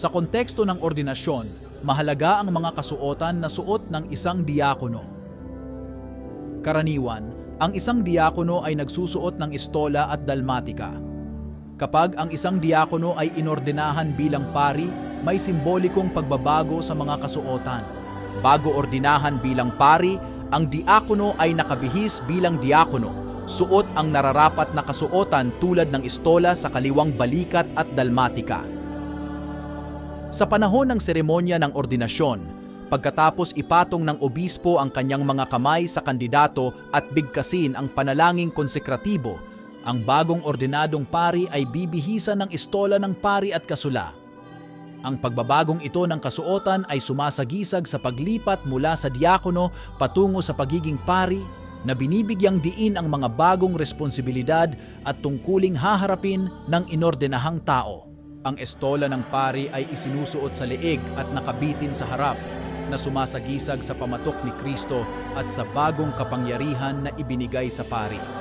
Sa konteksto ng ordinasyon, mahalaga ang mga kasuotan na suot ng isang diakono. Karaniwan, ang isang diakono ay nagsusuot ng estola at dalmatika. Kapag ang isang diakono ay inordinahan bilang pari, may simbolikong pagbabago sa mga kasuotan. Bago ordinahan bilang pari, ang diakono ay nakabihis bilang diakono, suot ang nararapat na kasuotan tulad ng estola sa kaliwang balikat at dalmatika. Sa panahon ng seremonya ng ordinasyon, pagkatapos ipatong ng obispo ang kanyang mga kamay sa kandidato at bigkasin ang panalangin konsekratibo, ang bagong ordinadong pari ay bibihisan ng estola ng pari at kasula. Ang pagbabagong ito ng kasuotan ay sumasagisag sa paglipat mula sa diakono patungo sa pagiging pari, na binibigyang diin ang mga bagong responsibilidad at tungkuling haharapin ng inordinahang tao. Ang estola ng pari ay isinusuot sa leeg at nakabitin sa harap, na sumasagisag sa pamatok ni Kristo at sa bagong kapangyarihan na ibinigay sa pari.